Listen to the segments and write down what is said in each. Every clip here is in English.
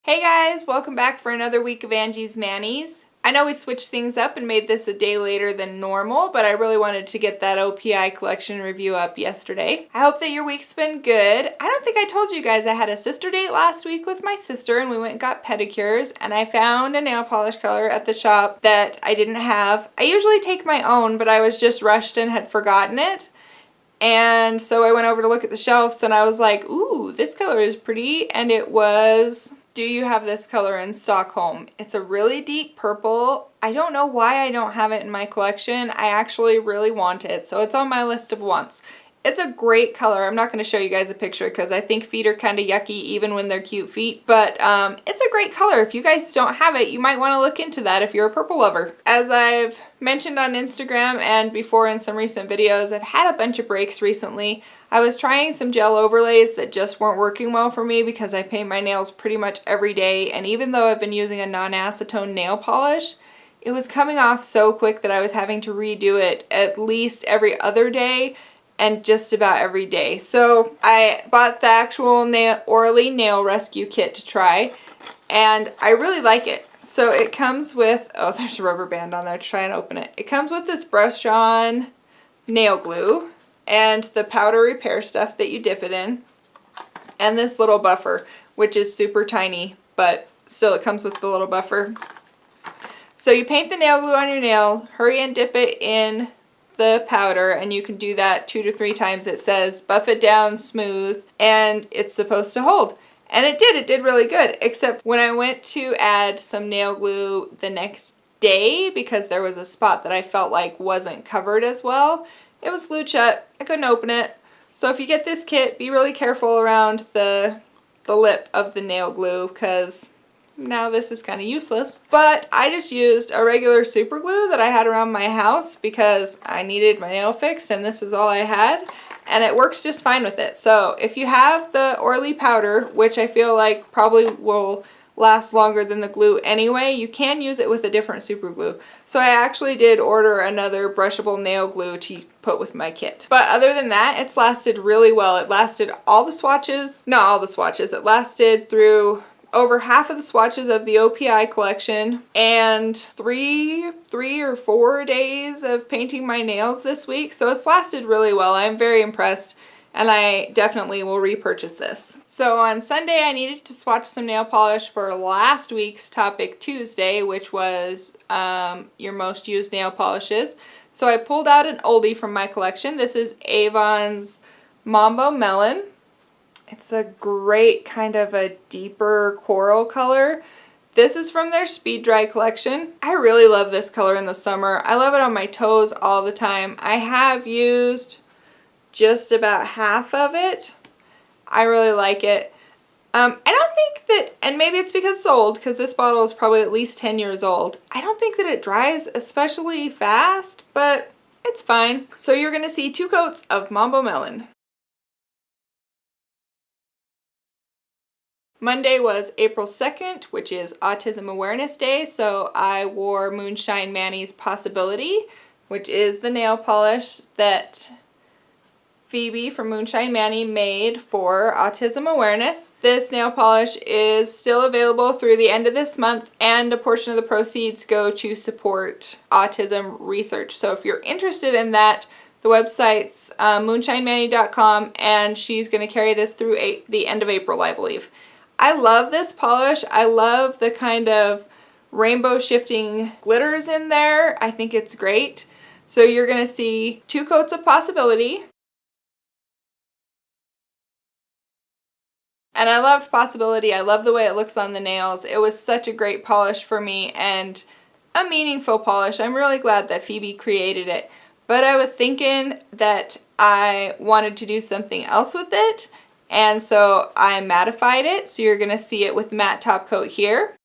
Hey guys, welcome back for another week of Angie's Manis. I know we switched things up and made this a day later than normal, but I really wanted to get that OPI collection review up yesterday. I hope that your week's been good. I don't think I told you guys I had a sister date last week with my sister and we went and got pedicures, and I found a nail polish color at the shop that I didn't have. I usually take my own, but I was just rushed and had forgotten it. And so I went over to look at the shelves and I was like, ooh, this color is pretty, and it was... Do you have this color in Stockholm? It's a really deep purple. I don't know why I don't have it in my collection. I actually really want it, so it's on my list of wants. It's a great color. I'm not going to show you guys a picture because I think feet are kind of yucky even when they're cute feet, but it's a great color. If you guys don't have it, you might want to look into that if you're a purple lover. As I've mentioned on Instagram and before in some recent videos, I've had a bunch of breaks recently. I was trying some gel overlays that just weren't working well for me because I paint my nails pretty much every day, and even though I've been using a non-acetone nail polish, it was coming off so quick that I was having to redo it at least every other day and just about every day. So I bought the actual Orly Nail Rescue Kit to try, and I really like it. So it comes with, oh, there's a rubber band on there to try and open it. It comes with this brush-on nail glue and the powder repair stuff that you dip it in, and this little buffer, which is super tiny, but still it comes with the little buffer. So you paint the nail glue on your nail, hurry and dip it in the powder, and you can do that 2 to 3 times. It says buff it down smooth, and it's supposed to hold. And it did really good, except when I went to add some nail glue the next day because there was a spot that I felt like wasn't covered as well. It was glued shut. I couldn't open it. So if you get this kit, be really careful around the lip of the nail glue because now this is kind of useless. But I just used a regular super glue that I had around my house because I needed my nail fixed and this is all I had, and it works just fine with it. So if you have the Orly powder, which I feel like probably will last longer than the glue anyway, you can use it with a different super glue. So I actually did order another brushable nail glue to put with my kit. But other than that, it's lasted really well. It lasted all the swatches, not all the swatches, it lasted through over half of the swatches of the OPI collection, and three or 4 days of painting my nails this week. So it's lasted really well. I'm very impressed, and I definitely will repurchase this. So on Sunday I needed to swatch some nail polish for last week's topic Tuesday, which was your most used nail polishes. So I pulled out an oldie from my collection. This is Avon's Mambo Melon. It's a great kind of a deeper coral color. This is from their Speed Dry collection. I really love this color in the summer. I love it on my toes all the time. I have used just about half of it. I really like it. I don't think that, and maybe it's because it's old, because this bottle is probably at least 10 years old. I don't think that it dries especially fast, but it's fine. So you're gonna see 2 coats of Mambo Melon. Monday was April 2nd, which is Autism Awareness Day, so I wore Moonshine Manny's Possibility, which is the nail polish that Phoebe from Moonshine Manny made for autism awareness. This nail polish is still available through the end of this month, and a portion of the proceeds go to support autism research. So if you're interested in that, the website's moonshinemanny.com, and she's going to carry this through the end of April, I believe. I love this polish. I love the kind of rainbow shifting glitters in there. I think it's great. So you're going to see 2 coats of Possibility. And I loved Possibility. I love the way it looks on the nails. It was such a great polish for me and a meaningful polish. I'm really glad that Phoebe created it. But I was thinking that I wanted to do something else with it, and so I mattified it. So you're going to see it with the matte top coat here.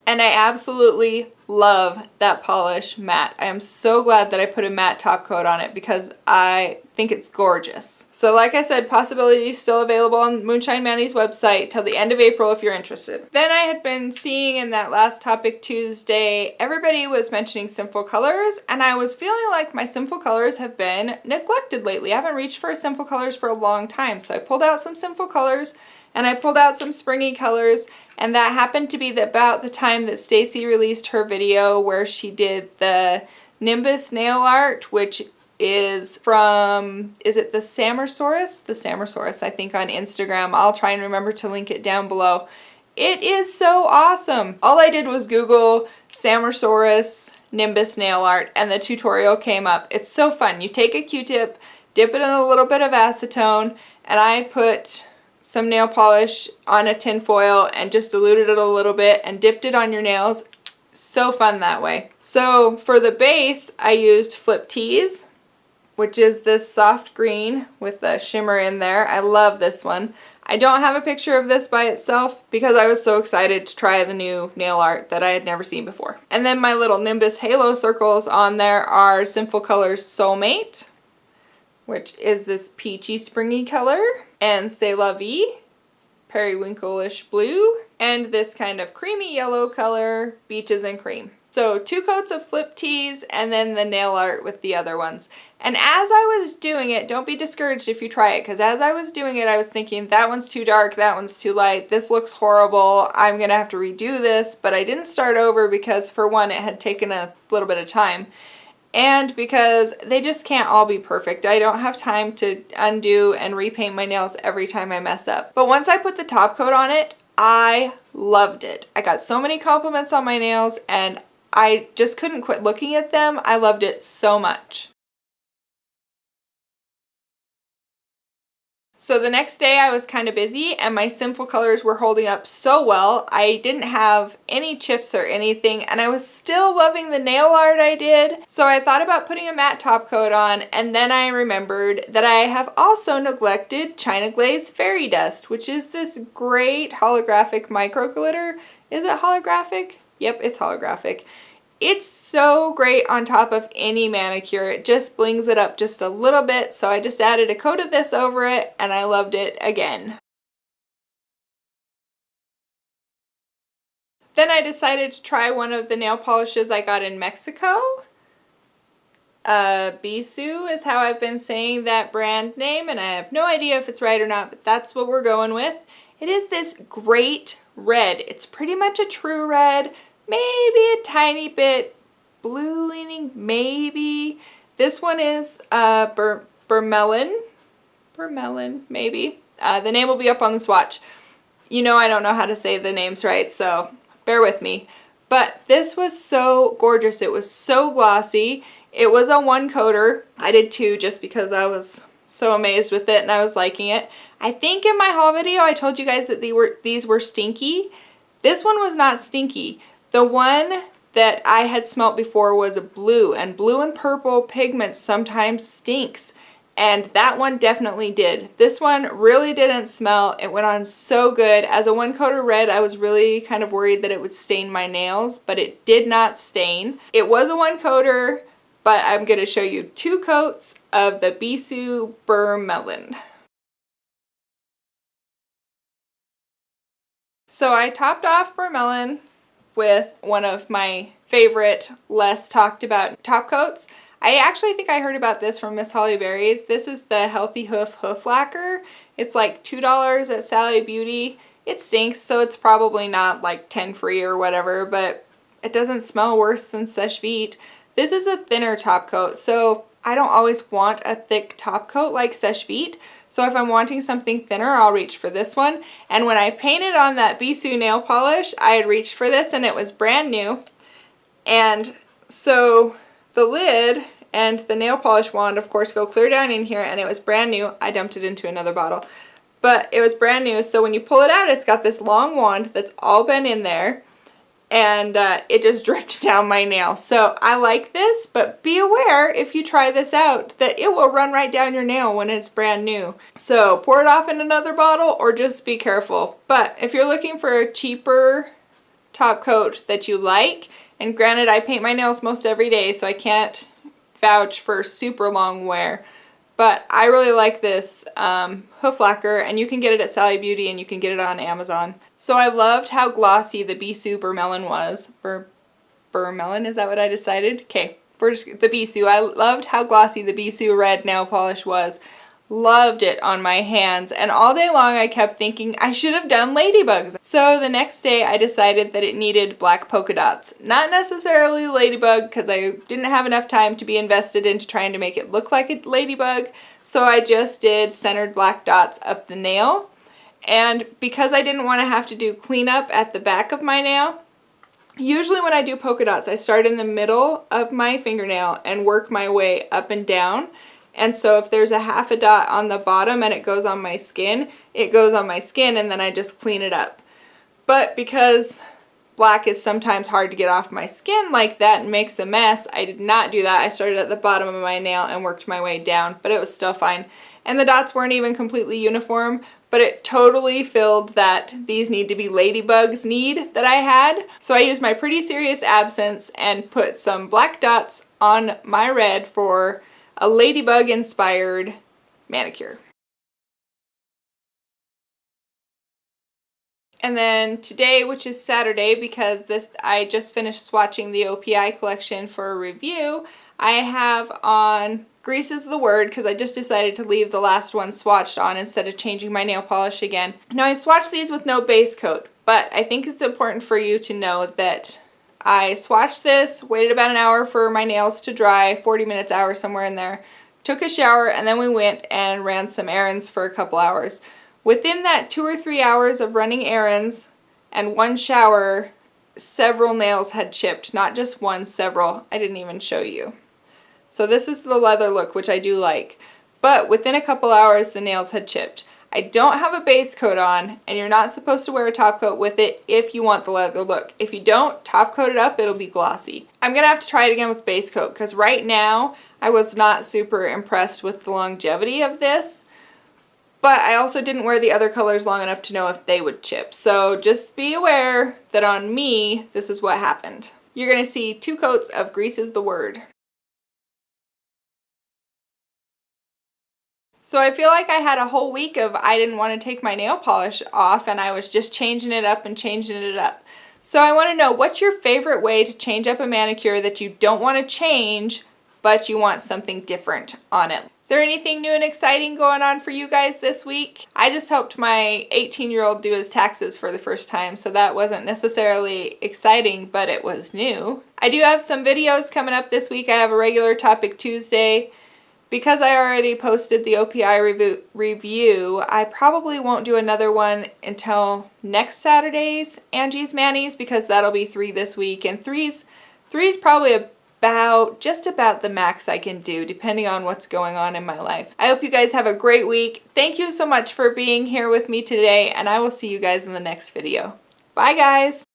And I absolutely love that polish matte. I am so glad that I put a matte top coat on it because I think it's gorgeous. So like I said, Possibility is still available on Moonshine Manny's website till the end of April if you're interested. Then I had been seeing in that last Topic Tuesday, everybody was mentioning Sinful colors, and I was feeling like my Sinful colors have been neglected lately. I haven't reached for Sinful colors for a long time, so I pulled out some Sinful colors and I pulled out some springy colors, and that happened to be about the time that Stacy released her video where she did the Nimbus Nail Art, which is from, is it the Samersaurus? The Samersaurus, I think, on Instagram. I'll try and remember to link it down below. It is so awesome. All I did was Google Samersaurus Nimbus Nail Art and the tutorial came up. It's so fun. You take a Q-tip, dip it in a little bit of acetone, and I put some nail polish on a tin foil and just diluted it a little bit and dipped it on your nails. So fun that way. So for the base, I used Flip Tease, which is this soft green with the shimmer in there. I love this one. I don't have a picture of this by itself because I was so excited to try the new nail art that I had never seen before. And then my little Nimbus Halo circles on there are Sinful Colors Soulmate, which is this peachy springy color, and C'est La Vie, periwinkle-ish blue, and this kind of creamy yellow color, Beaches and Cream. So 2 coats of Flip Tease and then the nail art with the other ones. And as I was doing it, don't be discouraged if you try it, because as I was doing it, I was thinking, that one's too dark, that one's too light, this looks horrible, I'm gonna have to redo this, but I didn't start over because, for one, it had taken a little bit of time. And because they just can't all be perfect. I don't have time to undo and repaint my nails every time I mess up. But once I put the top coat on it, I loved it. I got so many compliments on my nails and I just couldn't quit looking at them. I loved it so much. So the next day I was kind of busy and my Sinful colors were holding up so well. I didn't have any chips or anything and I was still loving the nail art I did. So I thought about putting a matte top coat on, and then I remembered that I have also neglected China Glaze Fairy Dust, which is this great holographic micro glitter. Is it holographic? Yep, it's holographic. It's so great on top of any manicure. It just blings it up just a little bit, so I just added a coat of this over it and I loved it again. Then I decided to try one of the nail polishes I got in Mexico. Bissu is how I've been saying that brand name, and I have no idea if it's right or not, but that's what we're going with. It is this great red. It's pretty much a true red. Maybe a tiny bit blue leaning, maybe. This one is Bermellon, maybe. The name will be up on the swatch. You know I don't know how to say the names right, so bear with me. But this was so gorgeous. It was so glossy. It was a 1 coater. I did 2 just because I was so amazed with it and I was liking it. I think in my haul video I told you guys that these were stinky. This one was not stinky. The one that I had smelt before was a blue, and blue and purple pigment sometimes stinks, and that one definitely did. This one really didn't smell. It went on so good. As a 1 coater red, I was really kind of worried that it would stain my nails, but it did not stain. It was a 1 coater, but I'm going to show you 2 coats of the Bissu Bermellon. So I topped off Bermellon with one of my favorite, less talked about top coats. I actually think I heard about this from Miss Holly Berry's. This is the Healthy Hoof Lacquer. It's like $2 at Sally Beauty. It stinks, so it's probably not like 10 free or whatever, but it doesn't smell worse than Seche Vite. This is a thinner top coat, so I don't always want a thick top coat like Seche Vite. So if I'm wanting something thinner, I'll reach for this one. And when I painted on that Bissu nail polish, I had reached for this and it was brand new. And so the lid and the nail polish wand, of course, go clear down in here, and it was brand new. I dumped it into another bottle. But it was brand new, so when you pull it out, it's got this long wand that's all been in there. And it just dripped down my nail. So I like this, but be aware if you try this out that it will run right down your nail when it's brand new. So pour it off in another bottle or just be careful. But if you're looking for a cheaper top coat that you like. And granted, I paint my nails most every day, so I can't vouch for super long wear. But I really like this hoof lacquer, and you can get it at Sally Beauty and you can get it on Amazon. So I loved how glossy the Bissu Bermellon was. Bermellon, is that what I decided? Okay, the Bissu. I loved how glossy the Bissu red nail polish was. Loved it on my hands, and all day long I kept thinking I should have done ladybugs. So the next day I decided that it needed black polka dots. Not necessarily ladybug, because I didn't have enough time to be invested into trying to make it look like a ladybug, so I just did centered black dots up the nail. And because I didn't want to have to do cleanup at the back of my nail, usually when I do polka dots I start in the middle of my fingernail and work my way up and down. And so if there's a half a dot on the bottom and it goes on my skin, it goes on my skin, and then I just clean it up. But because black is sometimes hard to get off my skin like that and makes a mess, I did not do that. I started at the bottom of my nail and worked my way down, but it was still fine. And the dots weren't even completely uniform, but it totally filled that these need to be ladybugs need that I had. So I used my Pretty Serious Absinthe and put some black dots on my red for a ladybug inspired manicure. And then today, which is Saturday, because I just finished swatching the OPI collection for a review, I have on Grease is the Word, because I just decided to leave the last one swatched on instead of changing my nail polish again. Now I swatched these with no base coat, but I think it's important for you to know that I swatched this, waited about an hour for my nails to dry, 40 minutes, hour, somewhere in there, took a shower, and then we went and ran some errands for a couple hours. Within that 2 or 3 hours of running errands and one shower, several nails had chipped. Not just one, several. I didn't even show you. So this is the leather look, which I do like. But within a couple hours, the nails had chipped. I don't have a base coat on, and you're not supposed to wear a top coat with it if you want the leather look. If you don't, top coat it up, it'll be glossy. I'm gonna have to try it again with base coat, because right now I was not super impressed with the longevity of this, but I also didn't wear the other colors long enough to know if they would chip. So just be aware that on me, this is what happened. You're gonna see 2 coats of Grease is the Word. So I feel like I had a whole week of I didn't want to take my nail polish off, and I was just changing it up and changing it up. So I want to know, what's your favorite way to change up a manicure that you don't want to change, but you want something different on it? Is there anything new and exciting going on for you guys this week? I just helped my 18-year-old do his taxes for the first time, so that wasn't necessarily exciting, but it was new. I do have some videos coming up this week. I have a regular Topic Tuesday. Because I already posted the OPI review, I probably won't do another one until next Saturday's Angie's Manis, because that'll be 3 this week, and three's probably just about the max I can do, depending on what's going on in my life. I hope you guys have a great week. Thank you so much for being here with me today, and I will see you guys in the next video. Bye guys!